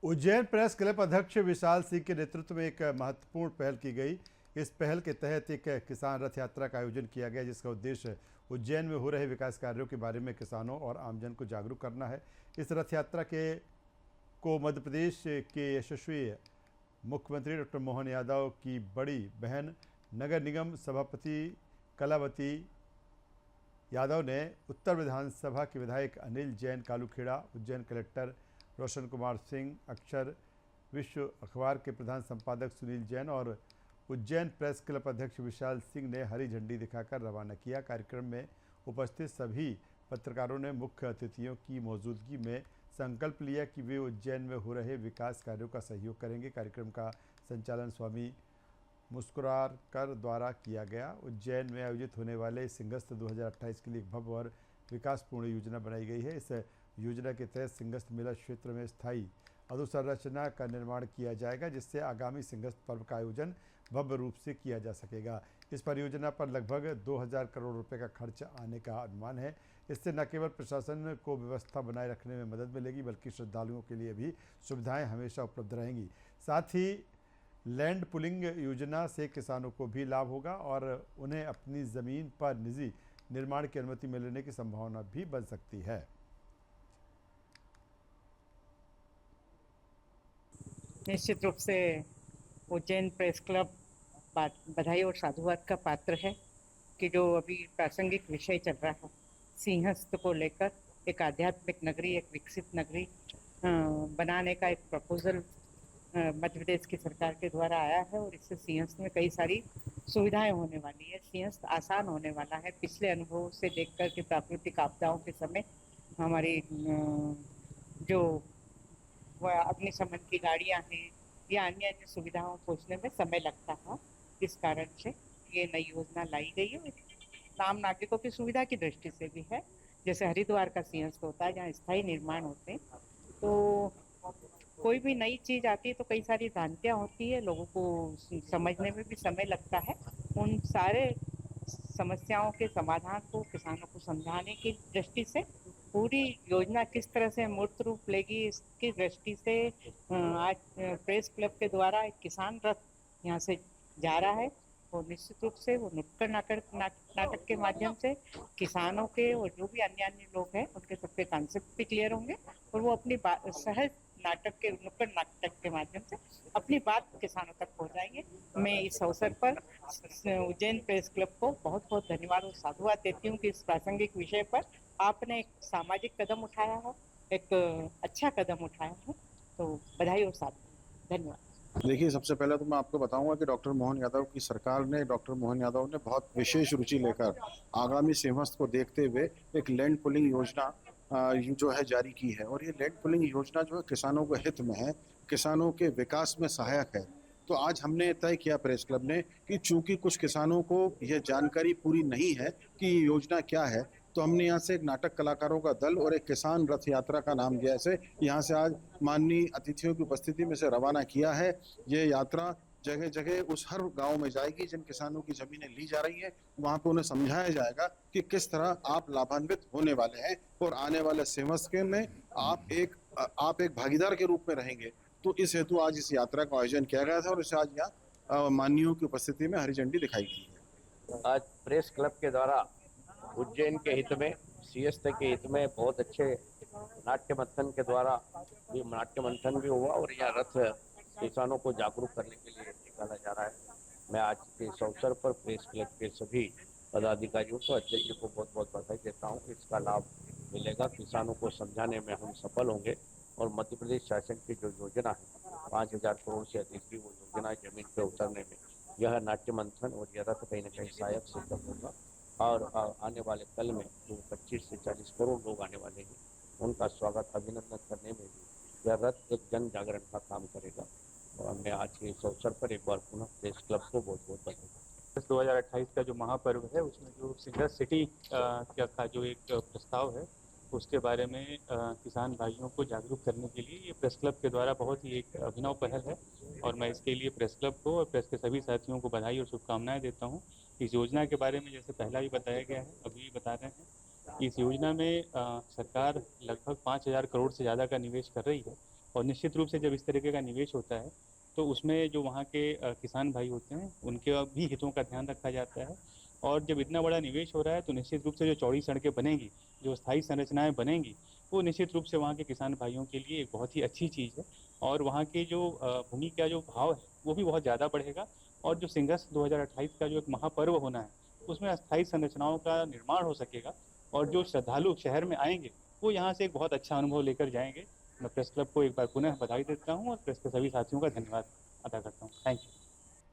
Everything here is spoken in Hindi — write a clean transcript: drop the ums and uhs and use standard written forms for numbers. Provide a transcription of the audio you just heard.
उज्जैन प्रेस क्लब अध्यक्ष विशाल सिंह के नेतृत्व में एक महत्वपूर्ण पहल की गई। इस पहल के तहत एक किसान रथ यात्रा का आयोजन किया गया, जिसका उद्देश्य उज्जैन में हो रहे विकास कार्यों के बारे में किसानों और आमजन को जागरूक करना है। इस रथ यात्रा को मध्य प्रदेश के यशस्वी मुख्यमंत्री डॉक्टर मोहन यादव की बड़ी बहन नगर निगम सभापति कलावती यादव ने, उत्तर विधानसभा के विधायक अनिल जैन कालूखेड़ा, उज्जैन कलेक्टर रोशन कुमार सिंह, अक्षर विश्व अखबार के प्रधान संपादक सुनील जैन और उज्जैन प्रेस क्लब अध्यक्ष विशाल सिंह ने हरी झंडी दिखाकर रवाना किया। कार्यक्रम में उपस्थित सभी पत्रकारों ने मुख्य अतिथियों की मौजूदगी में संकल्प लिया कि वे उज्जैन में हो रहे विकास कार्यों का सहयोग करेंगे। कार्यक्रम का संचालन स्वामी मुस्कुरार कर द्वारा किया गया। उज्जैन में आयोजित होने वाले सिंहस्थ 2028 के लिए एक भव्य और विकासपूर्ण योजना बनाई गई है। इस योजना के तहत सिंहस्थ मेला क्षेत्र में स्थायी अधोसंरचना का निर्माण किया जाएगा, जिससे आगामी सिंहस्थ पर्व का आयोजन भव्य रूप से किया जा सकेगा। इस परियोजना पर लगभग 2000 करोड़ रुपए का खर्च आने का अनुमान है। इससे न केवल प्रशासन को व्यवस्था बनाए रखने में मदद मिलेगी, बल्कि श्रद्धालुओं के लिए भी सुविधाएं हमेशा उपलब्ध रहेंगी। साथ ही लैंड पुलिंग योजना से किसानों को भी लाभ होगा और उन्हें अपनी ज़मीन पर निजी निर्माण की अनुमति मिलने की संभावना भी बन सकती है। निश्चित रूप से उज्जैन प्रेस क्लब बधाई और साधुवाद का पात्र है कि जो अभी प्रासंगिक विषय चल रहा है सिंहस्थ को लेकर, एक आध्यात्मिक नगरी, एक विकसित नगरी बनाने का एक प्रपोजल मध्य प्रदेश की सरकार के द्वारा आया है और इससे सिंहस्थ में कई सारी सुविधाएं होने वाली है। सिंहस्थ आसान होने वाला है। पिछले अनुभव से देखकर के प्राकृतिक आपदाओं के समय हमारी जो अग्निशमन की गाड़ियां हैं या अन्य अन्य सुविधाओं पहुंचने में समय लगता था। इस कारण से ये नई योजना लाई गई है। आम नागरिकों की सुविधा की दृष्टि से भी है। जैसे हरिद्वार का सिंहस्थ होता है जहाँ स्थायी निर्माण होते हैं, तो कोई भी नई चीज आती है तो कई सारी भ्रांतियां होती है, लोगों को समझने में भी समय लगता है। उन सारे समस्याओं के समाधान को किसानों को समझाने की दृष्टि से पूरी योजना किस तरह से मूर्त रूप लेगी, इसकी दृष्टि से आज प्रेस क्लब के द्वारा एक किसान रथ यहाँ से जा रहा है और निश्चित रूप से वो नुक्कड़ नाटक के माध्यम से किसानों के और जो भी अन्य अन्य लोग हैं उनके सबके कॉन्सेप्ट भी क्लियर होंगे और वो अपनी सहज नुक्कड़ नाटक के माध्यम से अपनी बात किसानों तक पहुंचाएंगे। मैं इस अवसर पर उज्जैन प्रेस क्लब को बहुत बहुत धन्यवाद और साधुवाद देती हूँ कि इस प्रासंगिक विषय पर आपने एक सामाजिक कदम उठाया है, एक अच्छा कदम उठाया है, तो बधाई और साधुवाद। धन्यवाद। देखिए, सबसे पहले तो मैं आपको बताऊंगा कि डॉक्टर मोहन यादव की सरकार ने, डॉक्टर मोहन यादव ने बहुत विशेष रुचि लेकर आगामी सिंहस्थ को देखते हुए एक लैंड पुलिंग योजना जो है जारी की है। और ये लैंड पुलिंग योजना जो है किसानों के हित में है, किसानों के विकास में सहायक है। तो आज हमने तय किया प्रेस क्लब ने कि चूंकि कुछ किसानों को यह जानकारी पूरी नहीं है कि ये योजना क्या है, तो हमने यहाँ से एक नाटक कलाकारों का दल और एक किसान रथ यात्रा का नाम दिया से यहाँ से आज माननीय अतिथियों की उपस्थिति में से रवाना किया है। ये यात्रा जगह जगह उस हर गांव में जाएगी जिन किसानों की जमीनें ली जा रही हैं। वहां पे उन्हें समझाया जाएगा कि किस तरह आप लाभान्वित होने वाले हैं और आने वाले सिंहस्थ में आप एक भागीदार के रूप में रहेंगे। तो इस हेतु आज इस यात्रा का आयोजन किया गया था और इसे आज यहाँ माननीयों की उपस्थिति में हरी झंडी दिखाई गई है। आज प्रेस क्लब के द्वारा उज्जैन के हित में, सिंहस्थ के हित में बहुत अच्छे नाट्य मंथन के द्वारा ये नाट्य मंथन भी हुआ और यह रथ किसानों को जागरूक करने के लिए निकाला जा रहा है। मैं आज के इस अवसर पर प्रेस क्लब के सभी पदाधिकारियों को, अध्यक्ष को बहुत बहुत बधाई देता हूँ। इसका लाभ मिलेगा, किसानों को समझाने में हम सफल होंगे और मध्य प्रदेश शासन की जो योजना है 5000 करोड़ से अधिक की, वो योजना जमीन पे उतरने में यह नाट्य मंथन और यह रथ कहीं न कहीं सहायक सिद्ध होगा। और आने वाले कल में जो 25 से 40 करोड़ लोग आने वाले हैं, उनका स्वागत, अभिनंदन करने में भी यह रथ एक जन जागरण का काम करेगा। और मैं आज के इस अवसर पर एक बार पुनः प्रेस क्लब को बहुत बहुत बधाई। 2028 का जो महापर्व है उसमें जो सिंहस्थ सिटी का जो एक प्रस्ताव है उसके बारे में किसान भाइयों को जागरूक करने के लिए ये प्रेस क्लब के द्वारा बहुत ही एक अभिनव पहल है और मैं इसके लिए प्रेस क्लब को और प्रेस के सभी साथियों को बधाई और शुभकामनाएं देता हूं। इस योजना के बारे में जैसे पहला भी बताया गया है, अभी भी बता रहे हैं कि इस योजना में सरकार लगभग 5000 करोड़ से ज़्यादा का निवेश कर रही है और निश्चित रूप से जब इस तरीके का निवेश होता है तो उसमें जो वहाँ के किसान भाई होते हैं उनके भी हितों का ध्यान रखा जाता है। और जब इतना बड़ा निवेश हो रहा है तो निश्चित रूप से जो चौड़ी सड़कें बनेंगी, जो स्थायी संरचनाएं बनेंगी, वो निश्चित रूप से वहाँ के किसान भाइयों के लिए एक बहुत ही अच्छी चीज़ है। और वहाँ की जो भूमि का जो भाव है वो भी बहुत ज़्यादा बढ़ेगा। और जो सिंहस्थ 2028 का जो एक महापर्व होना है उसमें अस्थायी संरचनाओं का निर्माण हो सकेगा और जो श्रद्धालु शहर में आएंगे वो यहाँ से एक बहुत अच्छा अनुभव लेकर जाएंगे। मैं प्रेस क्लब को एक बार पुनः बधाई देता हूँ और प्रेस के सभी साथियों का धन्यवाद अदा करता हूँ। Thank you.